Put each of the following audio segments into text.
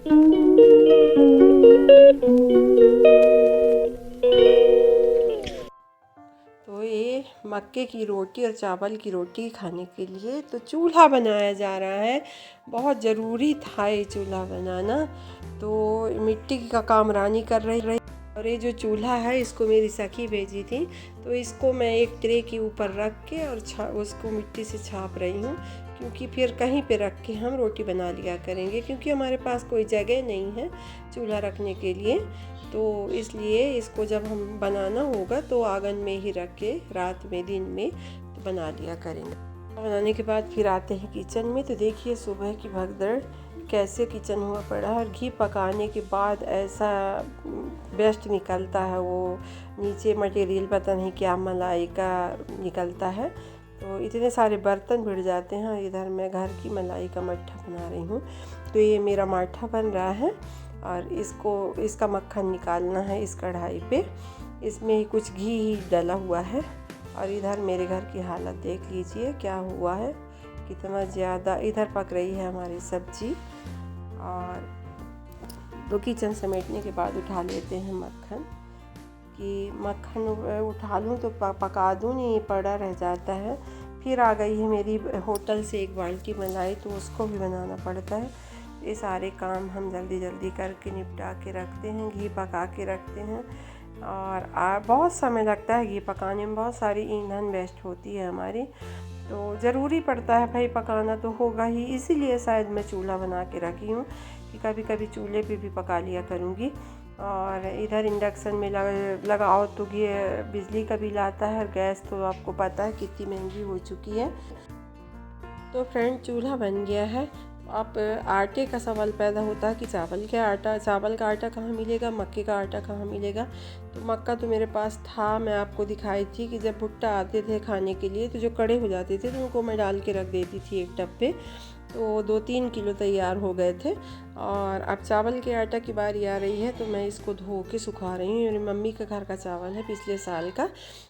तो ये मक्के की रोटी और चावल की रोटी खाने के लिए तो चूल्हा बनाया जा रहा है। बहुत ज़रूरी था ये चूल्हा बनाना। तो मिट्टी का काम रानी कर रही। और ये जो चूल्हा है इसको मेरी सखी भेजी थी, तो इसको मैं एक ट्रे के ऊपर रख के और उसको मिट्टी से छाप रही हूँ, क्योंकि फिर कहीं पे रख के हम रोटी बना लिया करेंगे, क्योंकि हमारे पास कोई जगह नहीं है चूल्हा रखने के लिए। तो इसलिए इसको जब हम बनाना होगा तो आंगन में ही रख के रात में दिन में तो बना लिया करेंगे। बनाने के बाद फिर आते हैं किचन में। तो देखिए सुबह की भगदड़ कैसे किचन हुआ पड़ा है। और घी पकाने के बाद ऐसा बेस्ट निकलता है, वो नीचे मटेरियल पता नहीं क्या मलाई का निकलता है। तो इतने सारे बर्तन भिड़ जाते हैं। इधर मैं घर की मलाई का मट्ठा बना रही हूँ। तो ये मेरा मट्ठा बन रहा है और इसका मक्खन निकालना है इस कढ़ाई पे। इसमें कुछ घी ही डला हुआ है। और इधर मेरे घर की हालत देख लीजिए क्या हुआ है, कितना ज़्यादा। इधर पक रही है हमारी सब्जी। और तो किचन समेटने के बाद उठा लेते हैं मक्खन, कि मक्खन उठा लूँ तो पका दूँ, नहीं पड़ा रह जाता है। फिर आ गई है मेरी होटल से एक बाल्टी मलाई, तो उसको भी बनाना पड़ता है। ये सारे काम हम जल्दी जल्दी करके निपटा के रखते हैं, घी पका के रखते हैं। और बहुत समय लगता है घी पकाने में, बहुत सारी ईंधन वेस्ट होती है हमारी। तो ज़रूरी पड़ता है भाई, पकाना तो होगा ही, इसीलिए शायद मैं चूल्हा बना के रखी हूँ कि कभी कभी चूल्हे पे भी पका लिया करूँगी। और इधर इंडक्शन में लगाओ तो ये बिजली का बिल आता है। गैस तो आपको पता है कितनी महंगी हो चुकी है। तो फ्रेंड चूल्हा बन गया है। अब आटे का सवाल पैदा होता है कि चावल का आटा कहाँ मिलेगा, मक्के का आटा कहाँ मिलेगा। तो मक्का तो मेरे पास था, मैं आपको दिखाई थी कि जब भुट्टा आते थे खाने के लिए तो जो कड़े हो जाते थे तो उनको मैं डाल के रख देती थी एक टब पे। तो 2-3 किलो तैयार हो गए थे। और अब चावल के आटा की बारी आ रही है, तो मैं इसको धो के सुखा रही हूँ। मेरी मम्मी का घर का चावल है पिछले साल का।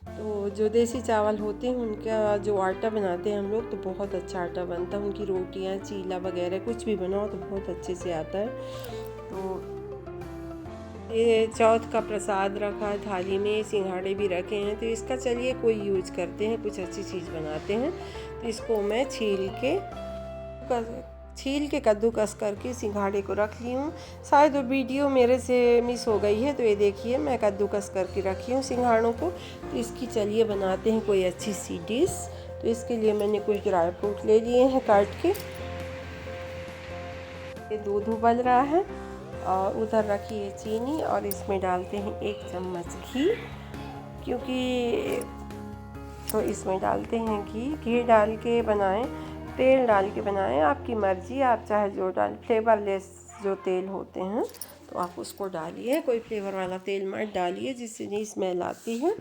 तो जो देसी चावल होते हैं उनका जो आटा बनाते हैं हम लोग, तो बहुत अच्छा आटा बनता है। उनकी रोटियाँ, चीला वगैरह कुछ भी बनाओ तो बहुत अच्छे से आता है। तो ये चौथ का प्रसाद रखा है थाली में, सिंघाड़े भी रखे हैं। तो इसका चलिए कोई यूज करते हैं, कुछ अच्छी चीज़ बनाते हैं। तो इसको मैं छील के कद्दूकस करके सिंघाड़े को रख ली हूँ। शायद वो वीडियो मेरे से मिस हो गई है। तो ये देखिए मैं कद्दूकस करके रखी हूँ सिंघाड़ों को। तो इसकी चलिए बनाते हैं कोई अच्छी सी डिश। तो इसके लिए मैंने कुछ ड्राई फ्रूट ले लिए हैं काट के। ये दूध उबल रहा है और उधर रखी है चीनी, और इसमें डालते हैं 1 चम्मच घी, क्योंकि तो इसमें डालते हैं घी डाल के बनाएं, तेल डाल के बनाएं, आपकी मर्ज़ी। आप चाहे जो फ्लेवरलेस जो तेल होते हैं तो आप उसको डालिए, कोई फ्लेवर वाला तेल मत डालिए जिससे नहीं स्मेल आती है।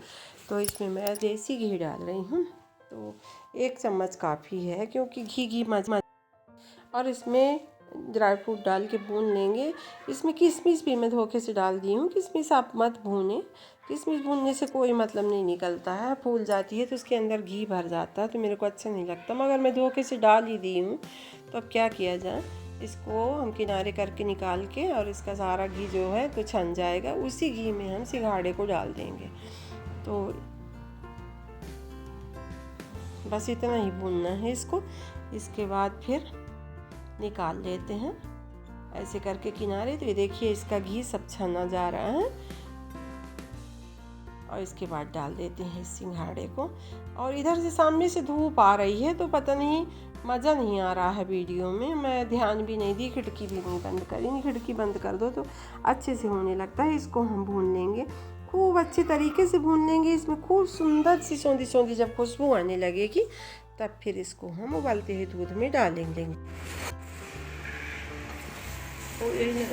तो इसमें मैं देसी घी डाल रही हूँ। तो 1 चम्मच काफ़ी है, क्योंकि घी और इसमें ड्राई फ्रूट डाल के भून लेंगे। इसमें किशमिश भी मैं धोखे से डाल दी हूँ। किशमिश आप मत भूनें, किशमिश भूनने से कोई मतलब नहीं निकलता है, फूल जाती है तो उसके अंदर घी भर जाता है, तो मेरे को अच्छा नहीं लगता। मगर मैं धोखे से डाल ही दी हूँ, तो अब क्या किया जाए। इसको हम किनारे करके निकाल के, और इसका सारा घी जो है तो छन जाएगा। उसी घी में हम सिंघाड़े को डाल देंगे। तो बस इतना ही भूनना है इसको। इसके बाद फिर निकाल लेते हैं ऐसे करके किनारे। तो ये देखिए इसका घी सब छना जा रहा है। और इसके बाद डाल देते हैं सिंघाड़े को। और इधर से सामने से धूप आ रही है, तो पता नहीं मज़ा नहीं आ रहा है वीडियो में। मैं ध्यान भी नहीं दी, खिड़की भी नहीं बंद करी। खिड़की बंद कर दो तो अच्छे से होने लगता है। इसको हम भून लेंगे, खूब अच्छे तरीके से भून लेंगे। इसमें खूब सुंदर सी सौंधी सौंधी जब खुशबू आने लगेगी, तब फिर इसको हम उबलते हुए दूध में डालेंगे। तो यही नहीं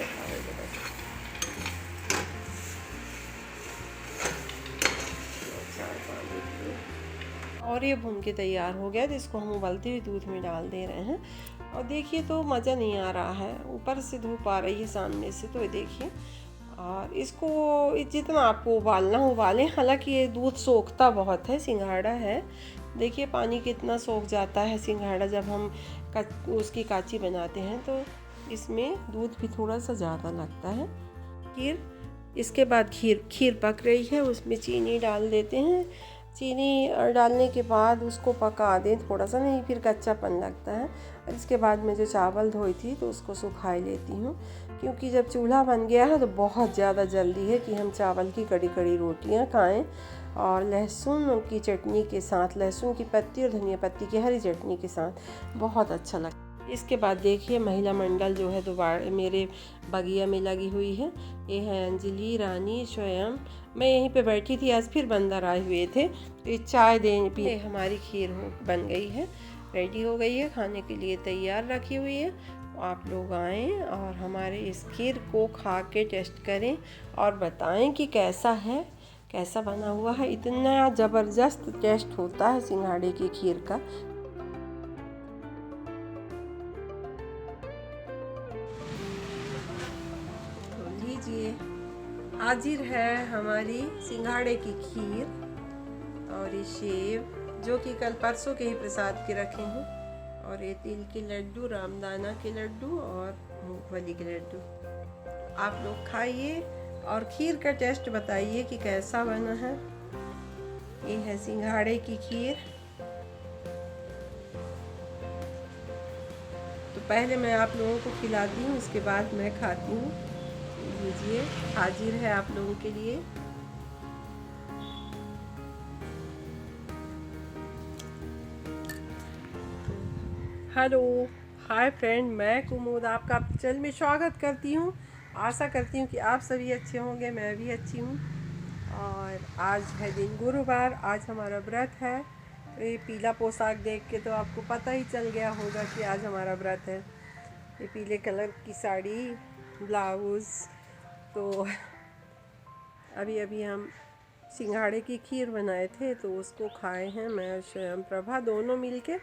और ये भून के तैयार हो गया। तो इसको हम उबलते हुए दूध में डाल दे रहे हैं। और देखिए तो मज़ा नहीं आ रहा है, ऊपर से धूप आ रही है सामने से। तो ये देखिए, और इसको जितना आपको उबालना उबालें। हालांकि ये दूध सोखता बहुत है, सिंघाड़ा है। देखिए पानी कितना सोख जाता है सिंघाड़ा जब हम उसकी काची बनाते हैं। तो इसमें दूध भी थोड़ा सा ज़्यादा लगता है। खीर, इसके बाद खीर पक रही है, उसमें चीनी डाल देते हैं। चीनी डालने के बाद उसको पका दें थोड़ा सा, नहीं फिर कच्चापन लगता है। और इसके बाद मैं जो चावल धोई थी तो उसको सुखाई लेती हूँ, क्योंकि जब चूल्हा बन गया है तो बहुत ज़्यादा जल्दी है कि हम चावल की कड़ी कड़ी रोटियाँ खाएं, और लहसुन की चटनी के साथ, लहसुन की पत्ती और धनिया पत्ती की हरी चटनी के साथ बहुत अच्छा लगता है। इसके बाद देखिए महिला मंडल जो है दोबारा मेरे बगिया में लगी हुई है। ये है अंजलि, रानी, स्वयं। मैं यहीं पे बैठी थी, आज फिर बंदर आए हुए थे, तो ये चाय देने पी। हमारी खीर बन गई है, रेडी हो गई है, खाने के लिए तैयार रखी हुई है। तो आप लोग आएँ और हमारे इस खीर को खा के टेस्ट करें और बताएं कि कैसा है, कैसा बना हुआ है। इतना ज़बरदस्त टेस्ट होता है सिंघाड़े की खीर का। तो लीजिए, हाजिर है हमारी सिंघाड़े की खीर और ये सेव जो कि कल परसों के ही प्रसाद के रखे हैं, और ये तिल के लड्डू, रामदाना के लड्डू और मूंगफली के लड्डू। आप लोग खाइए और खीर का टेस्ट बताइए कि कैसा बना है। ये है सिंघाड़े की खीर। तो पहले मैं आप लोगों को खिलाती हूँ, उसके बाद मैं खाती हूँ। लीजिए, हाजिर है आप लोगों के लिए। हेलो, हाय फ्रेंड, मैं कुमुद आपका चैनल में स्वागत करती हूँ। आशा करती हूँ कि आप सभी अच्छे होंगे, मैं भी अच्छी हूँ। और आज है दिन गुरुवार, आज हमारा व्रत है। तो ये पीला पोशाक देख के तो आपको पता ही चल गया होगा कि आज हमारा व्रत है। ये पीले कलर की साड़ी, ब्लाउज़। तो अभी अभी हम सिंघाड़े की खीर बनाए थे तो उसको खाए हैं, मैं और स्वयं प्रभा दोनों मिलके,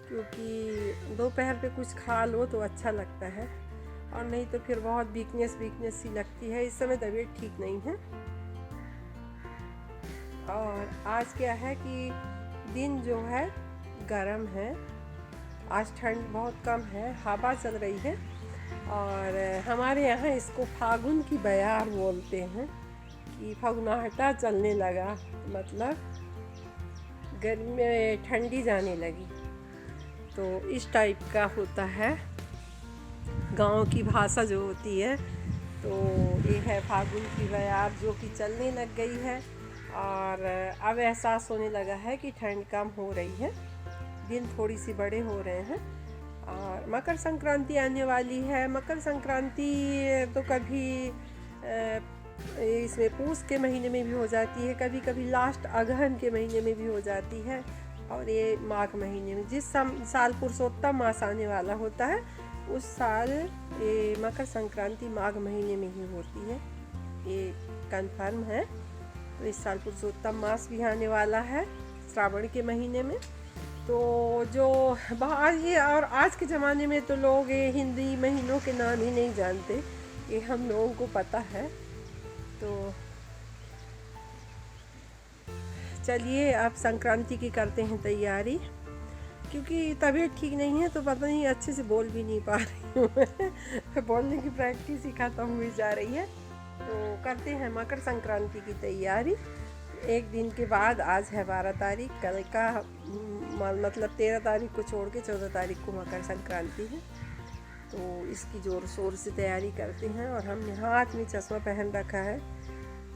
क्योंकि दोपहर पे कुछ खा लो तो अच्छा लगता है, और नहीं तो फिर बहुत वीकनेस सी लगती है। इस समय तबीयत ठीक नहीं है। और आज क्या है कि दिन जो है गर्म है, आज ठंड बहुत कम है, हवा चल रही है। और हमारे यहाँ इसको फागुन की बयार बोलते हैं, कि फगुनाहटा चलने लगा, मतलब गर्मी में ठंडी जाने लगी। तो इस टाइप का होता है गांव की भाषा जो होती है। तो ये है फागुन की बयार जो कि चलने लग गई है, और अब एहसास होने लगा है कि ठंड कम हो रही है, दिन थोड़ी सी बड़े हो रहे हैं। और मकर संक्रांति आने वाली है। मकर संक्रांति तो कभी इसमें पूस के महीने में भी हो जाती है, कभी कभी लास्ट अगहन के महीने में भी हो जाती है, और ये माघ महीने में। जिस साल पुरुषोत्तम मास आने वाला होता है उस साल ये मकर संक्रांति माघ महीने में ही होती है, ये कंफर्म है। तो इस साल पुरुषोत्तम मास भी आने वाला है श्रावण के महीने में। तो जो बाहर ये, और आज के ज़माने में तो लोग ये हिंदी महीनों के नाम ही नहीं जानते, ये हम लोगों को पता है। तो चलिए अब संक्रांति की करते हैं तैयारी, क्योंकि तबीयत ठीक नहीं है तो पता नहीं अच्छे से बोल भी नहीं पा रही हूँ मैं बोलने की प्रैक्टिस ही ख़त्म हुई जा रही है। तो करते हैं मकर संक्रांति की तैयारी। एक दिन के बाद, आज है 12 तारीख, कल का मतलब 13 तारीख को छोड़ के 14 तारीख को मकर संक्रांति है। तो इसकी ज़ोर शोर से तैयारी करते हैं। और हमने हाथ में चश्मा पहन रखा है।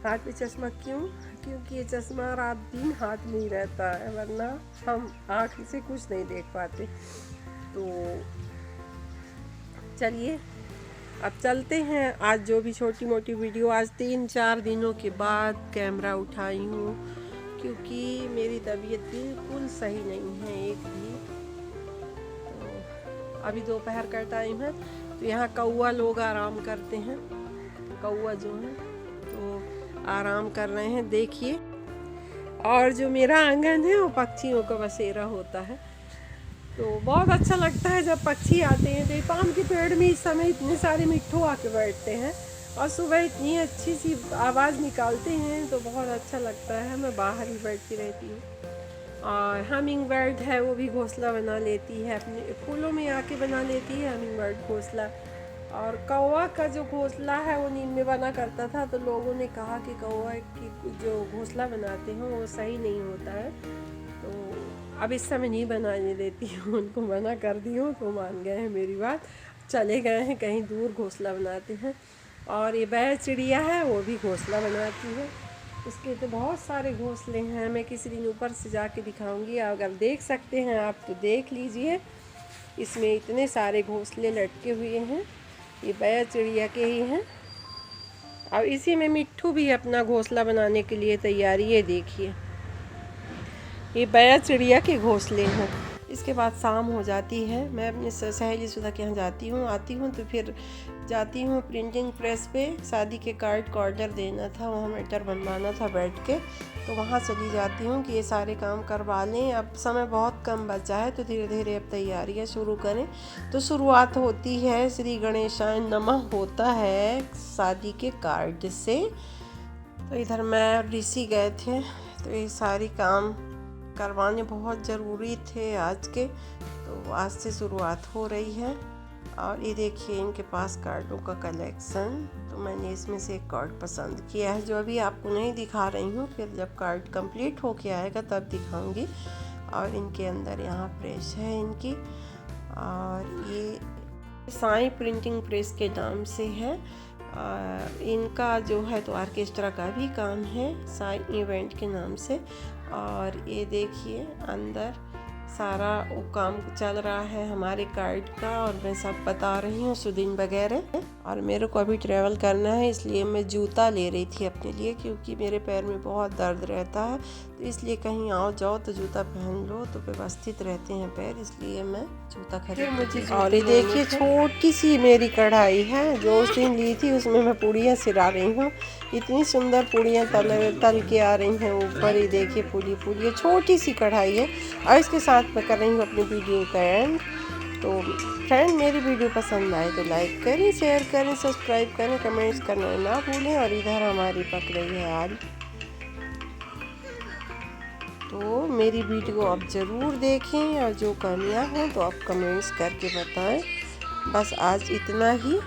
हाथ में चश्मा क्यों? क्योंकि ये चश्मा रात दिन हाथ में ही रहता है, वरना हम आँख से कुछ नहीं देख पाते। तो चलिए अब चलते हैं। आज जो भी छोटी मोटी वीडियो, आज 3-4 दिनों के बाद कैमरा उठाई हूँ, क्योंकि मेरी तबीयत बिल्कुल सही नहीं है एक भी। तो अभी दोपहर का टाइम है, तो यहाँ कौआ लोग आराम करते हैं। कौआ जो है तो आराम कर रहे हैं, देखिए। और जो मेरा आंगन है वो पक्षियों का बसेरा होता है। तो बहुत अच्छा लगता है जब पक्षी आते हैं। तो पाम के पेड़ में इस समय इतने सारे मिट्ठू आके बैठते हैं, और सुबह इतनी अच्छी सी आवाज़ निकालते हैं, तो बहुत अच्छा लगता है। मैं बाहर ही बैठती रहती हूँ। और हमिंग बर्ड है वो भी घोंसला बना लेती है, अपने फूलों में आके बना लेती है हमिंग बर्ड घोंसला। और कौवा का जो घोंसला है वो नींद में बना करता था, तो लोगों ने कहा कि कौवा की जो घोंसला बनाते हैं वो सही नहीं होता है, तो अब इस समय नहीं बनाने देती हूँ, उनको मना कर दी हूँ तो मान गए हैं मेरी बात, चले गए हैं कहीं दूर घोंसला बनाते हैं। और ये बैल चिड़िया है वो भी घोंसला बनाती है, उसके तो बहुत सारे घोंसले हैं, मैं किसी दिन ऊपर से जाके दिखाऊंगी, अगर देख सकते हैं आप तो देख लीजिए। इसमें इतने सारे घोंसले लटके हुए हैं, ये बैल चिड़िया के ही हैं। और इसी में मिट्ठू भी अपना घोंसला बनाने के लिए तैयारी है, देखिए ये बैल चिड़िया के घोंसले हैं। इसके बाद शाम हो जाती है, मैं अपनी सहेली सुधा के यहाँ जाती हूँ, आती हूँ तो फिर जाती हूँ प्रिंटिंग प्रेस पे, शादी के कार्ड का ऑर्डर देना था, वहाँ मैटर बनवाना था बैठ के, तो वहाँ चली जाती हूँ कि ये सारे काम करवा लें। अब समय बहुत कम बचा है तो धीरे धीरे अब तैयारियाँ शुरू करें। तो शुरुआत होती है श्री गणेशाय नमः होता है शादी के कार्ड से। तो इधर मैं और ऋषि गए थे, तो ये सारी काम करवाने बहुत ज़रूरी थे आज के, तो आज से शुरुआत हो रही है। और ये देखिए इनके पास कार्डों का कलेक्शन, तो मैंने इसमें से एक कार्ड पसंद किया है जो अभी आपको नहीं दिखा रही हूँ, फिर जब कार्ड कंप्लीट होके आएगा तब दिखाऊंगी। और इनके अंदर यहाँ प्रेस है इनकी, और ये साई प्रिंटिंग प्रेस के नाम से है। इनका जो है तो ऑर्केस्ट्रा का भी काम है साई इवेंट के नाम से। और ये देखिए अंदर सारा वो काम चल रहा है हमारे कार्ड का, और मैं सब बता रही हूँ सुदिन वगैरह। और मेरे को अभी ट्रैवल करना है, इसलिए मैं जूता ले रही थी अपने लिए, क्योंकि मेरे पैर में बहुत दर्द रहता है, तो इसलिए कहीं आओ जाओ तो जूता पहन लो तो व्यवस्थित रहते हैं पैर, इसलिए मैं जूता खरीद मुझे। और ये देखिए छोटी सी मेरी कढ़ाई है जो उस दिन ली थी, उसमें मैं पूड़ियाँ सिरा रही हूँ। इतनी सुंदर पूड़ियाँ तल के आ रही हैं ऊपर, ये देखिए पूरी पूरी छोटी सी कढ़ाई है। और इसके साथ मैं कर रही हूँ अपनी वीडियो का एंड। तो फ्रेंड मेरी वीडियो पसंद आए तो लाइक करें, शेयर करें, सब्सक्राइब करें, कमेंट्स करना ना भूलें। और इधर हमारी पक रही है आलू, तो मेरी वीडियो आप ज़रूर देखें, और जो कमियां हों तो आप कमेंट्स करके बताएं। बस आज इतना ही।